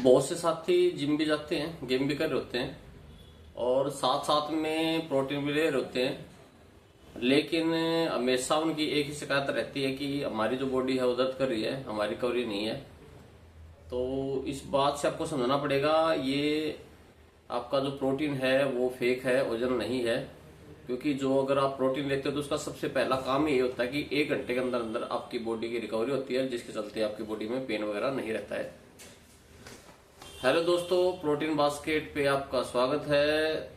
बहुत से साथी जिम भी जाते हैं, गेम भी कर रहे होते हैं और साथ साथ में प्रोटीन भी ले रहे होते हैं, लेकिन हमेशा उनकी एक ही शिकायत रहती है कि हमारी जो बॉडी है वो दर्द कर रही है, हमारी रिकवरी नहीं है। तो इस बात से आपको समझना पड़ेगा, ये आपका जो प्रोटीन है वो फेक है, वजन नहीं है। क्योंकि जो अगर आप प्रोटीन लेते हो तो उसका सबसे पहला काम ये होता है कि 1 घंटे के अंदर अंदर आपकी बॉडी की रिकवरी होती है, जिसके चलते आपकी बॉडी में पेन वगैरह नहीं रहता है। हेलो दोस्तों, प्रोटीन बास्केट पे आपका स्वागत है।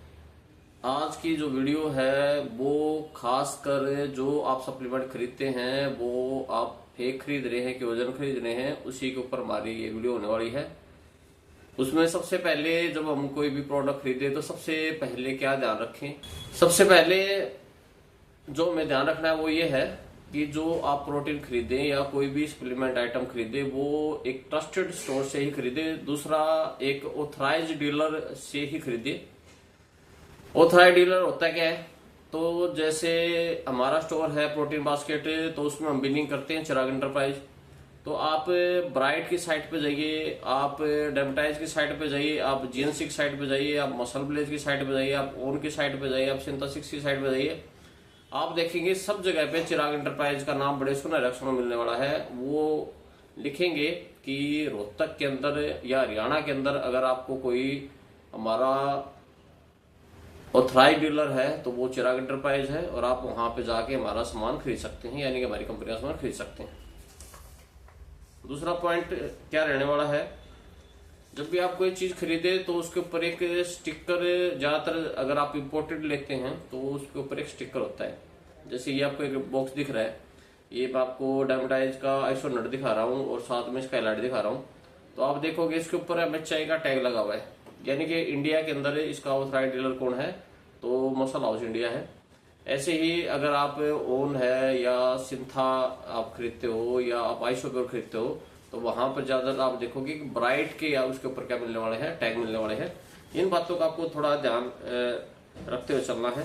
आज की जो वीडियो है वो खास कर जो आप सप्लीमेंट खरीदते हैं वो आप फेक खरीद रहे हैं कि वजन खरीद रहे हैं, उसी के ऊपर हमारी ये वीडियो होने वाली है। उसमें सबसे पहले जब हम कोई भी प्रोडक्ट खरीदे तो सबसे पहले क्या ध्यान रखें। सबसे पहले जो हमें ध्यान रखना है वो ये है कि जो आप प्रोटीन खरीदें या कोई भी सप्लीमेंट आइटम खरीदे वो एक ट्रस्टेड स्टोर से ही खरीदे। दूसरा, एक ऑथराइज डीलर से ही खरीदे। ऑथराइज डीलर होता क्या है, तो जैसे हमारा स्टोर है प्रोटीन बास्केट, तो उसमें हम बिलिंग करते हैं चिराग एंटरप्राइज। तो आप ब्राइट की साइट पे जाइए, आप डेमटाइज की साइट पे जाइए, आप जीएनसी की साइट पे जाइए, आप मसल ब्लेज की साइट पे जाइए, आप ओन की साइट पे जाइए, आप सिंथेसिक्स की साइट पे जाइए। आप देखेंगे सब जगह पे चिराग एंटरप्राइज का नाम बड़े सुनहरे अक्षरों में मिलने वाला है। वो लिखेंगे कि रोहतक के अंदर या हरियाणा के अंदर अगर आपको कोई हमारा ऑथराइज डीलर है तो वो चिराग एंटरप्राइज है, और आप वहां पे जाके हमारा सामान खरीद सकते हैं, यानी कि हमारी कंपनी का सामान खरीद सकते हैं। दूसरा पॉइंट क्या रहने वाला है, जब भी आप कोई चीज खरीदे तो उसके ऊपर एक स्टिकर, ज्यादातर अगर आप इंपोर्टेड लेते हैं तो उसके ऊपर एक स्टिकर होता है। जैसे ये आपको एक बॉक्स दिख रहा है, ये मैं आपको डायमंडाइज का आइसोनट दिखा रहा हूँ और साथ में स्काईलाइट दिखा रहा हूँ। तो आप देखोगे इसके ऊपर एमएचआई का टैग लगा हुआ है, यानी कि इंडिया के अंदर इसका ऑथराइज्ड डीलर कौन है, तो मसल हाउस इंडिया है। ऐसे ही अगर आप ओन है या सिंथा आप खरीदते हो या आप आइसोप्योर खरीदते हो तो वहां पर ज्यादा आप देखोगे कि ब्राइट के या उसके ऊपर क्या मिलने वाले हैं, टैग मिलने वाले हैं। इन बातों का आपको थोड़ा ध्यान रखते हुए चलना है।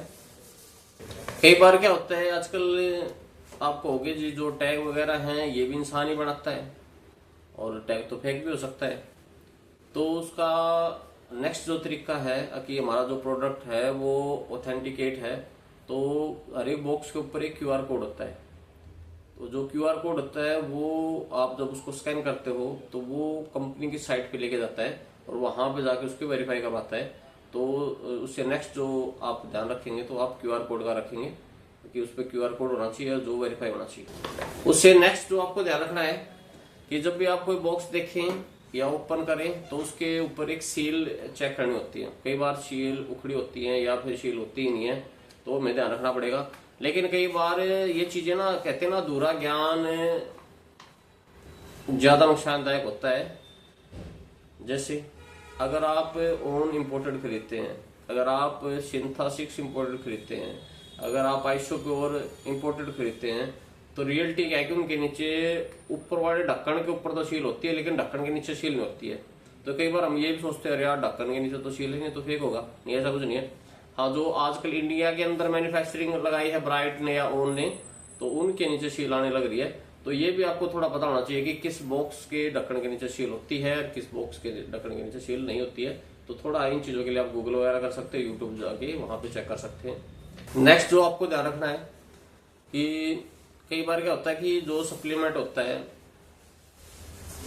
कई बार क्या होता है आजकल, आप कहोगे जी जो टैग वगैरह हैं ये भी इंसान ही बनाता है और टैग तो फेक भी हो सकता है। तो उसका नेक्स्ट जो तरीका है कि हमारा जो प्रोडक्ट है वो ऑथेंटिकेट है, तो हर एक बॉक्स के ऊपर एक क्यूआर कोड होता है। तो जो क्यूआर कोड होता है वो आप जब उसको स्कैन करते हो तो वो कंपनी की साइट पे लेके जाता है और वहां पे जाके उसको वेरीफाई करवाता है। तो उससे नेक्स्ट जो आप ध्यान रखेंगे तो आप क्यूआर कोड का रखेंगे कि उस पर क्यूआर कोड होना चाहिए और जो वेरीफाई होना चाहिए। उससे नेक्स्ट जो आपको ध्यान रखना है कि जब भी आप कोई बॉक्स देखें या ओपन करें तो उसके ऊपर एक सील चेक करनी होती है। कई बार सील उखड़ी होती है या फिर सील होती ही नहीं है, तो हमें ध्यान रखना पड़ेगा। लेकिन कई बार ये चीजें ना कहते हैं ना, अधूरा ज्ञान ज्यादा नुकसानदायक होता है। जैसे अगर आप ओन इम्पोर्टेड खरीदते हैं, अगर आप सिंथेसिक्स इम्पोर्टेड खरीदते हैं, अगर आप आइसोप्योर इम्पोर्टेड खरीदते हैं, तो रियलिटी क्या है कि उनके नीचे ऊपर वाले ढक्कन के ऊपर तो सील होती है लेकिन ढक्कन के नीचे सील नहीं होती है। तो कई बार हम ये भी सोचते हैं अरे यार ढक्कन के नीचे तो सील ही नहीं, तो फेक होगा। नहीं, ऐसा कुछ नहीं है। हाँ, जो आजकल इंडिया के अंदर मैन्युफैक्चरिंग लगाई है ब्राइट ने या ओन ने, तो उनके नीचे सील आने लग रही है। तो ये भी आपको थोड़ा पता होना चाहिए कि किस बॉक्स के ढक्कन के नीचे सील होती है और किस बॉक्स के ढक्कन के नीचे सील नहीं होती है। तो थोड़ा इन चीजों के लिए आप गूगल वगैरह कर सकते हैं, यूट्यूब जाके वहां पे चेक कर सकते हैं। नेक्स्ट जो आपको ध्यान रखना है कि कई बार क्या होता है कि जो सप्लीमेंट होता है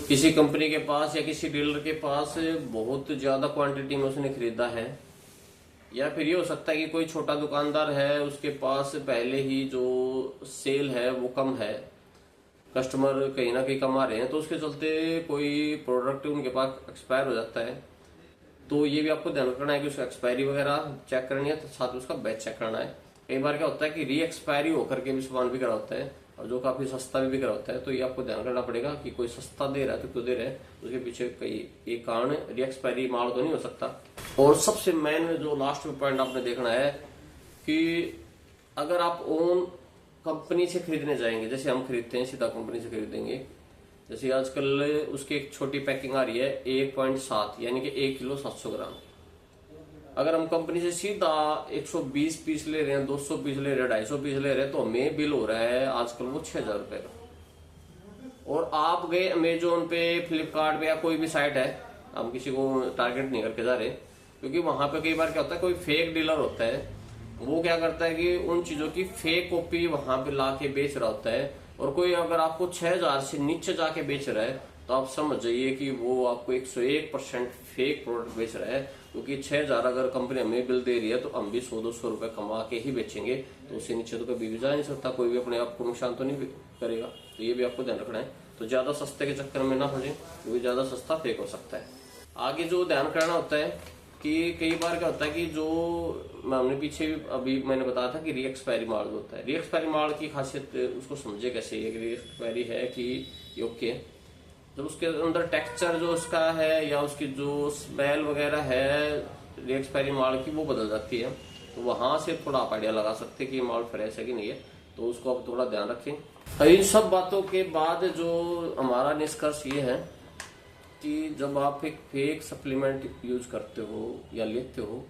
किसी कंपनी के पास या किसी डीलर के पास बहुत ज्यादा क्वांटिटी में उसने खरीदा है, या फिर ये हो सकता है कि कोई छोटा दुकानदार है उसके पास पहले ही जो सेल है वो कम है, कस्टमर कहीं ना कहीं कम आ रहे हैं, तो उसके चलते कोई प्रोडक्ट उनके पास एक्सपायर हो जाता है। तो ये भी आपको ध्यान रखना है कि उसका एक्सपायरी वगैरह चेक करनी है, तो साथ में उसका बैच चेक करना है। कई बार क्या होता है कि री एक्सपायरी होकर के भी सामान बिक रहा होता है और जो काफी सस्ता भी बिक रहा होता है। तो ये आपको ध्यान करना पड़ेगा कि कोई सस्ता दे रहा है तो क्यों दे रहा है, उसके पीछे कई एक कारण री एक्सपायरी माल तो नहीं हो सकता। और सबसे मेन जो लास्ट में पॉइंट आपने देखना है कि अगर आप ओन कंपनी से खरीदने जाएंगे, जैसे हम खरीदते हैं सीधा कंपनी से खरीदेंगे, जैसे आजकल उसकी एक छोटी पैकिंग आ रही है 1.7 यानी कि 1 किलो 700 ग्राम। अगर हम कंपनी से सीधा 120 पीस ले रहे हैं, 200 पीस ले रहे हैं, 250 पीस ले रहे हैं, तो हमें बिल हो रहा है आजकल वो 6,000 रुपए का। और आप गए अमेजोन पे, फ्लिपकार्ट पे या कोई भी साइट है, हम किसी को टारगेट नहीं करके जा रहे, क्योंकि वहां पे कई बार क्या होता है, कोई फेक डीलर होता है, वो क्या करता है कि उन चीजों की फेक कॉपी वहां पे ला के बेच रहा होता है। और कोई अगर आपको 6000 से नीचे जाके बेच रहा है तो आप समझ जाइए कि वो आपको 101% फेक प्रोडक्ट बेच रहा है, क्योंकि 6000 अगर कंपनी हमें बिल दे रही है तो हम भी 100-200 रुपए कमा के ही बेचेंगे, तो उससे नीचे तो कभी भी जा नहीं सकता, कोई भी अपने आप को नुकसान तो नहीं करेगा। तो ये भी आपको ध्यान रखना है। तो ज्यादा सस्ते के चक्कर में ना हो जाए, क्योंकि ज्यादा सस्ता फेक हो सकता है। आगे जो ध्यान करना होता है कि कई बार क्या होता है कि जो हमने पीछे अभी मैंने बताया था कि री एक्सपायरी माल होता है, री एक्सपायरी माल की खासियत उसको समझे कैसे, ये री एक्सपायरी है कि ओके, जब उसके अंदर टेक्सचर जो उसका है या उसकी जो स्मेल वगैरह है री एक्सपायरी माल की वो बदल जाती है, तो वहां से थोड़ा आप आइडिया लगा सकते हैं कि माल फ्रेश है कि नहीं है, तो उसको आप थोड़ा ध्यान रखें। इन सब बातों के बाद जो हमारा निष्कर्ष ये है कि जब आप एक फेक सप्लीमेंट यूज करते हो या लेते हो,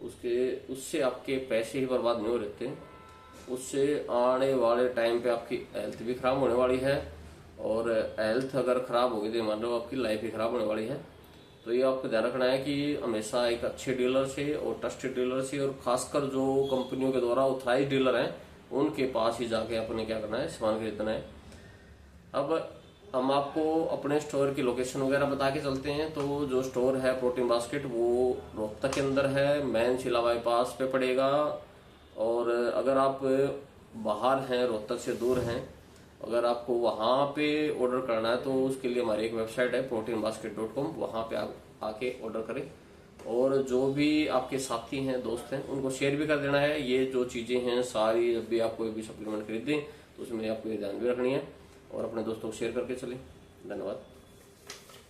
उससे आपके पैसे ही बर्बाद नहीं हो रहते, उससे आने वाले टाइम पे आपकी हेल्थ भी खराब होने वाली है, और हेल्थ अगर खराब होगी तो मान लो आपकी लाइफ ही खराब होने वाली है। तो ये आपको ध्यान रखना है कि हमेशा एक अच्छे डीलर से और ट्रस्टेड डीलर से, और खासकर जो कंपनियों के द्वारा ऑथराइज डीलर हैं उनके पास ही जाके अपने क्या करना है, सामान खरीदना है। अब हम आपको अपने स्टोर की लोकेशन वगैरह बता के चलते हैं। तो जो स्टोर है प्रोटीन बास्केट वो रोहतक के अंदर है, मेन शिला बाईपास पे पड़ेगा। और अगर आप बाहर हैं, रोहतक से दूर हैं, अगर आपको वहां पे ऑर्डर करना है तो उसके लिए हमारी एक वेबसाइट है proteinbasket.com, वहां पे आप आके ऑर्डर करें। और जो भी आपके साथी हैं, दोस्त हैं, उनको शेयर भी कर देना है। ये जो चीजें हैं सारी, जब भी आप कोई भी सप्लीमेंट खरीदें तो उसमें आपको ये ध्यान भी रखनी है, और अपने दोस्तों को शेयर करके चलें। धन्यवाद।